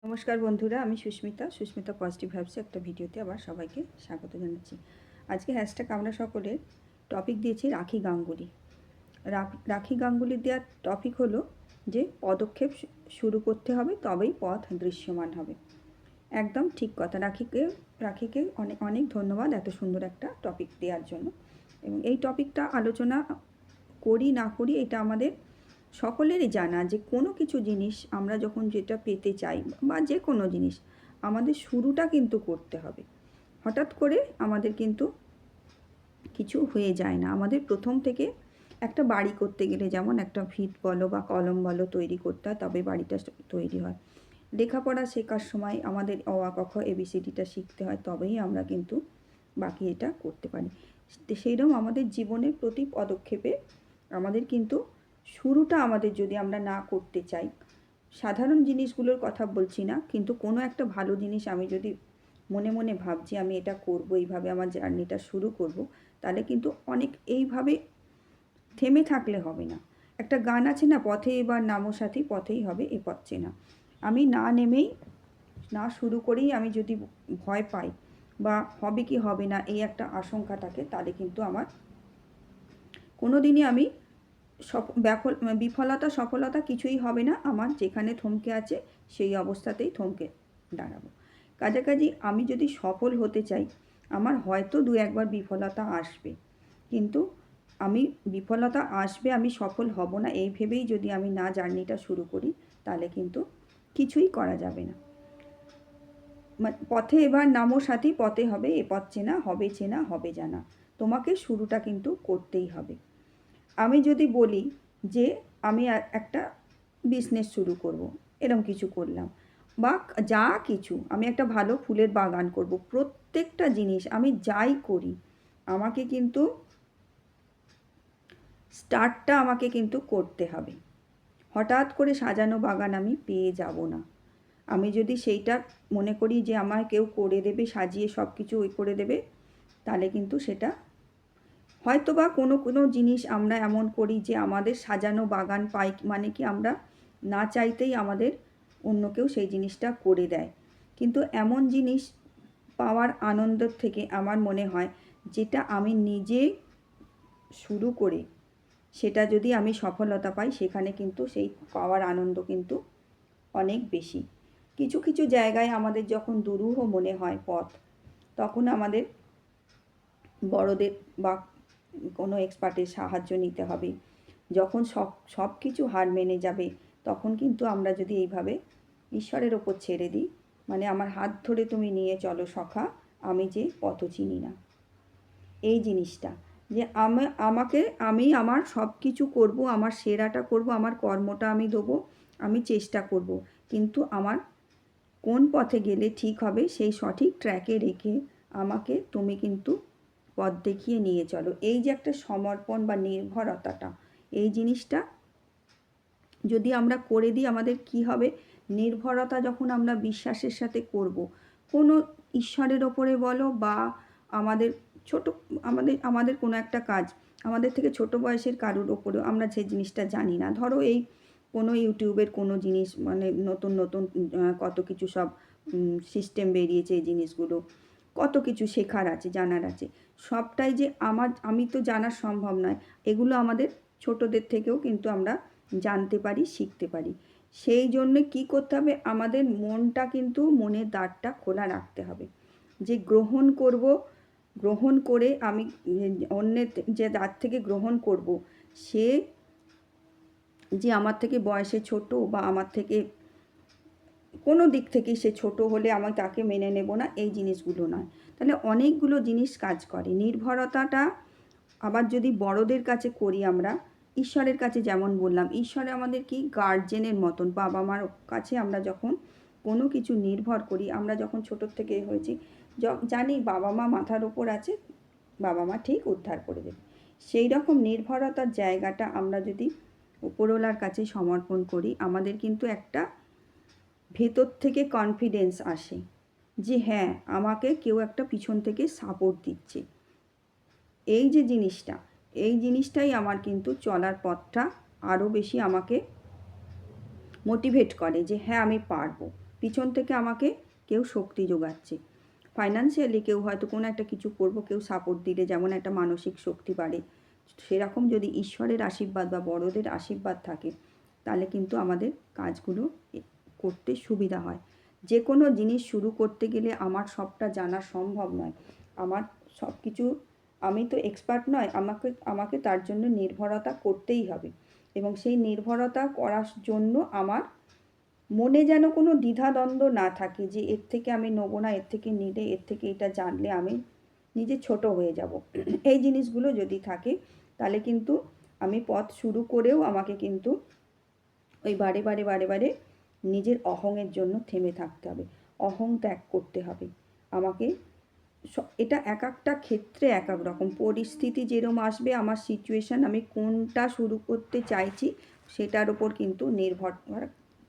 নমস্কার বন্ধুরা, আমি সুস্মিতা পজিটিভ ভাইবসে একটা ভিডিওতে আবার সবাইকে স্বাগত জানাচ্ছি। আজকে হ্যাশট্যাগ আমরা সকলের টপিক দিয়েছি রাখি গাঙ্গুলি। রাখি গাঙ্গুলির দেওয়ার টপিক হলো যে পদক্ষেপ শুরু করতে হবে, তবেই পথ দৃশ্যমান হবে। একদম ঠিক কথা। রাখিকে অনেক অনেক ধন্যবাদ এত সুন্দর একটা টপিক দেওয়ার জন্য। এবং এই টপিকটা আলোচনা করি না করি এটা আমাদের সকলেরই জানা যে কোনো কিছু জিনিস আমরা যখন যেটা পেতে চাই বা যে কোনো জিনিস আমাদের শুরুটা কিন্তু করতে হবে। হঠাৎ করে আমাদের কিন্তু কিছু হয়ে যায় না। আমাদের প্রথম থেকে একটা বাড়ি করতে গেলে যেমন একটা ভিত বলো বা কলম বলো তৈরি করতে হয়, তবে বাড়িটা তৈরি হয়। লেখাপড়া শেখার সময় আমাদের অ আ ক খ এবিসিডিটা শিখতে হয়, তবেই আমরা কিন্তু বাকি এটা করতে পারি। সেইরকম আমাদের জীবনের প্রতি পদক্ষেপে আমাদের কিন্তু শুরুটা আমাদের যদি আমরা না করতে চাই, সাধারণ জিনিসগুলোর কথা বলছি না, কিন্তু কোনো একটা ভালো জিনিস আমি যদি মনে মনে ভাবছি আমি এটা করব, এইভাবে আমার জার্নিটা শুরু করব, তাহলে কিন্তু অনেক এইভাবে থেমে থাকলে হবে না। একটা গান আছে না, পথে এবার নামো সাথী, পথেই হবে এ পথ চেনা। আমি না নেমেই না শুরু করেই আমি যদি ভয় পাই বা হবে কি হবে না এই একটা আশঙ্কা থাকে, তাহলে কিন্তু আমার কোনো দিনই আমি বিফলতা সফলতা কিছুই হবে না। আমার যেখানে থমকে আছে সেই অবস্থাতেই থমকে দাঁড়াবো। কাছাকাছি আমি যদি সফল হতে চাই, আমার হয়তো দু একবার বিফলতা আসবে, কিন্তু আমি বিফলতা আসবে, আমি সফল হব না এই ভেবেই যদি আমি না জার্নিটা শুরু করি, তাহলে কিন্তু কিছুই করা যাবে না। পথে এবার নামো সাথী, পথে হবে এ পথ চেনা, হবে চেনা হবে জানা। তোমাকে শুরুটা কিন্তু করতেই হবে। আমি যদি বলি যে আমি একটা বিজনেস শুরু করব, এরকম কিছু করলাম, বা যা কিছু আমি একটা ভালো ফুলের বাগান করব, প্রত্যেকটা জিনিস আমি যাই করি আমাকে কিন্তু স্টার্টটা আমাকে কিন্তু করতে হবে। হঠাৎ করে সাজানো বাগান আমি পেয়ে যাব না। আমি যদি সেইটা মনে করি যে আমায় কেউ করে দেবে, সাজিয়ে সব কিছু ওই করে দেবে, তাহলে কিন্তু সেটা হয়তো বা কোনো কোনো জিনিস আমরা এমন করি যে আমাদের সাজানো বাগান পাই মানে কি আমরা না চাইতেই আমাদের অন্য কেউ সেই জিনিসটা করে দেয়। কিন্তু এমন জিনিস পাওয়ার আনন্দের থেকে আমার মনে হয় যেটা আমি নিজে শুরু করে সেটা যদি আমি সফলতা পাই, সেখানে কিন্তু সেই পাওয়ার আনন্দ কিন্তু অনেক বেশি। কিছু কিছু জায়গায় আমাদের যখন দুরূহ মনে হয় পথ, তখন আমাদের বড়দের বা কোনো এক্সপার্টের সাহায্য নিতে হবে। যখন সব কিছু হার মেনে যাবে, তখন কিন্তু আমরা যদি এইভাবে ঈশ্বরের ওপর ছেড়ে দিই, মানে আমার হাত ধরে তুমি নিয়ে চলো সখা, আমি যে পথ চিনি না, এই জিনিসটা যে আমি আমার সব কিছু করবো, আমার সেরাটা করবো, আমার কর্মটা আমি দেবো, আমি চেষ্টা করব, কিন্তু আমার কোন পথে গেলে ঠিক হবে সেই সঠিক ট্র্যাকে রেখে আমাকে তুমি কিন্তু পথ দেখিয়ে নিয়ে চলো। এই যে একটা সমর্পণ বা নির্ভরতাটা, এই জিনিসটা যদি আমরা করে দিই, আমাদের কি হবে, নির্ভরতা যখন আমরা বিশ্বাসের সাথে করব, কোনো ঈশ্বরের ওপরে বলো বা আমাদের ছোট আমাদের কোনো একটা কাজ, আমাদের থেকে ছোট বয়সের কারুর ওপরেও আমরা যে জিনিসটা জানি না, ধরো এই কোনো ইউটিউবের কোনো জিনিস, মানে নতুন নতুন কত কিছু সব সিস্টেম বেরিয়েছে, এই জিনিসগুলো কত কিছু শেখার আছে, জানার আছে, সবটাই যে আমি তো জানা সম্ভব নয়। এগুলো আমাদের ছোটদের থেকেও কিন্তু আমরা জানতে পারি, শিখতে পারি। সেই জন্যে কী করতে হবে, আমাদের মনটা কিন্তু মনের দ্বারটা খোলা রাখতে হবে, যে গ্রহণ করব, গ্রহণ করে আমি অন্যের যে দ্বার থেকে গ্রহণ করব, সে যে আমার থেকে বয়সে ছোট বা আমার থেকে কোনো দিক থেকেই সে ছোট হলে আমি তাকে মেনে নেব না, এই জিনিসগুলো নয়। তাহলে অনেকগুলো জিনিস কাজ করে নির্ভরতাটা। আবার যদি বড়দের কাছে করি আমরা, ঈশ্বরের কাছে যেমন বললাম, ঈশ্বর আমাদের কি গার্জেনের মতন, বাবা মার কাছে আমরা যখন কোনো কিছু নির্ভর করি, আমরা যখন ছোটোর থেকে হয়েছি, জানি বাবা মা মাথার ওপর আছে, বাবা মা ঠিক উদ্ধার করে দেবে। সেই রকম নির্ভরতার জায়গাটা আমরা যদি উপরওয়ালার কাছে সমর্পণ করি, আমাদের কিন্তু একটা ভেতর থেকে কনফিডেন্স আসে যে হ্যাঁ, আমাকে কেউ একটা পিছন থেকে সাপোর্ট দিচ্ছে। এই যে জিনিসটা, এই জিনিসটাই আমার কিন্তু চলার পথটা আরও বেশি আমাকে মোটিভেট করে যে হ্যাঁ আমি পারবো। পিছন থেকে আমাকে কেউ শক্তি যোগাচ্ছে। ফাইন্যান্সিয়ালি কেউ হয়তো কোনো একটা কিছু করব, কেউ সাপোর্ট দিলে যেমন একটা মানসিক শক্তি বাড়ে, সেরকম যদি ঈশ্বরের আশীর্বাদ বা বড়দের আশীর্বাদ থাকে তাহলে কিন্তু আমাদের কাজগুলো করতে সুবিধা হয়। যে কোনো জিনিস শুরু করতে গেলে আমার সবটা জানা সম্ভব নয়, আমার সব কিছু আমি তো এক্সপার্ট নয়, আমাকে তার জন্য নির্ভরতা করতেই হবে। এবং সেই নির্ভরতা করার জন্য আমার মনে যেন কোনো দ্বিধাদ্বন্দ্ব না থাকে যে এর থেকে আমি নেবো না, এর থেকে নিলে, এর থেকে এটা জানলে আমি নিজে ছোট হয়ে যাব। এই জিনিসগুলো যদি থাকে তাহলে কিন্তু আমি পথ শুরু করেও আমাকে কিন্তু ওই বারে বারে বারে বারে নিজের অহংয়ের জন্য থেমে থাকতে হবে, অহং ত্যাগ করতে হবে আমাকে। এটা এক একটা ক্ষেত্রে এক এক রকম পরিস্থিতি যেরকম আসবে, আমার সিচুয়েশান, আমি কোনটা শুরু করতে চাইছি সেটার ওপর কিন্তু নির্ভর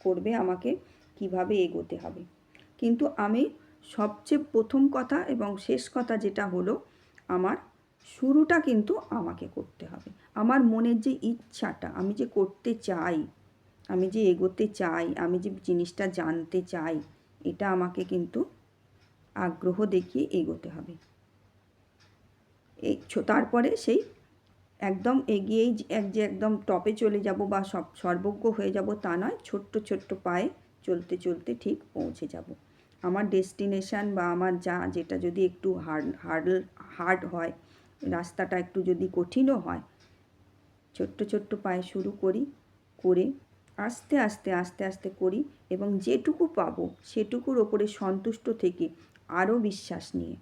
করবে আমাকে কিভাবে এগোতে হবে। কিন্তু আমি সবচেয়ে প্রথম কথা এবং শেষ কথা যেটা হলো, আমার শুরুটা কিন্তু আমাকে করতে হবে। আমার মনের যে ইচ্ছাটা, আমি যে করতে চাই, আমি যে এগোতে চাই, আমি যে জিনিসটা জানতে চাই, এটা আমাকে কিন্তু আগ্রহ দেখিয়ে এগোতে হবে। তারপরে সেই একদম এগিয়েই যে একদম টপে চলে যাব বা সর্বজ্ঞ হয়ে যাব তা নয়, ছোট্ট ছোট্ট পায়ে চলতে চলতে ঠিক পৌঁছে যাব। আমার ডেস্টিনেশান বা আমার যেটা যদি একটু হার্ড হয়, রাস্তাটা একটু যদি কঠিনও হয়, ছোট্ট ছোট্ট পায়ে শুরু করে আস্তে আস্তে আস্তে আস্তে করি এবং যেটুকু পাবো সেটুকুর ওপরে সন্তুষ্ট থেকে আরও বিশ্বাস নিয়ে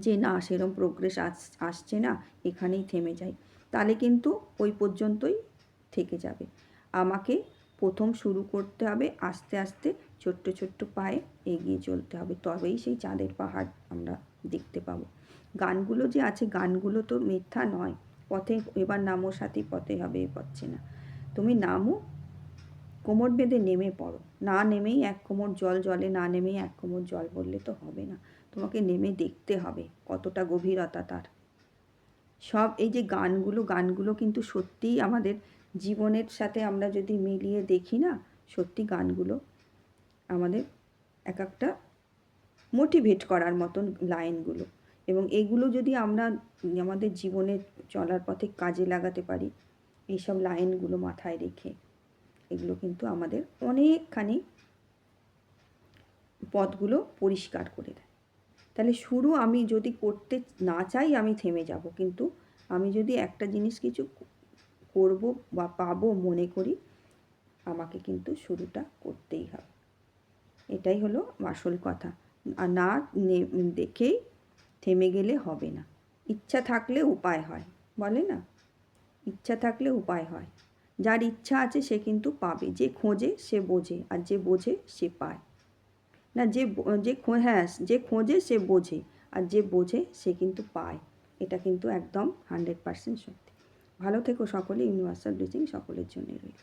যে না, সেরকম প্রোগ্রেস আসছে না, এখানেই থেমে যাই, তাহলে কিন্তু ওই পর্যন্তই থেকে যাবে। আমাকে প্রথম শুরু করতে হবে, আস্তে আস্তে ছোট্ট ছোট্ট পায়ে এগিয়ে চলতে হবে, তবেই সেই চাঁদের পাহাড় আমরা দেখতে পাবো। গানগুলো যে আছে, গানগুলো তো মিথ্যা নয়। পথে এবার নামো সাথী, পথে হবে এ পথে না। তুমি নামো, কোমর বেঁধে নেমে পড়ো, না নেমেই এক কোমর জলে না নেমেই এক কোমর জল বললে তো হবে না, তোমাকে নেমে দেখতে হবে কতটা গভীরতা তার। সব এই যে গানগুলো কিন্তু সত্যিই আমাদের জীবনের সাথে আমরা যদি মিলিয়ে দেখি না, সত্যি গানগুলো আমাদের এক একটা মোটিভেট করার মতন লাইনগুলো। এবং এগুলো যদি আমরা আমাদের জীবনে চলার পথে কাজে লাগাতে পারি, এইসব লাইনগুলো মাথায় রেখে, এগুলো কিন্তু আমাদের অনেকখানি পথগুলো পরিষ্কার করে দেয়। তাহলে শুরু আমি যদি করতে না চাই আমি থেমে যাব, কিন্তু আমি যদি একটা জিনিস কিছু করব বা পাবো মনে করি, আমাকে কিন্তু শুরুটা করতেই হবে। এটাই হলো আসল কথা। আর না দেখেই থেমে গেলে হবে না। ইচ্ছা থাকলে উপায় হয়, বলে না, ইচ্ছা থাকলে উপায় হয়। যার ইচ্ছা আছে সে কিন্তু পাবে, যে খোঁজে সে বোঝে, আর যে বোঝে সে পায় না। যে খোঁজে সে বোঝে, আর যে বোঝে সে কিন্তু পায়। এটা কিন্তু একদম 100% সত্যি। ভালো থেকো সকলে, ইউনিভার্সাল ব্লেসিং সকলের জন্য রইল।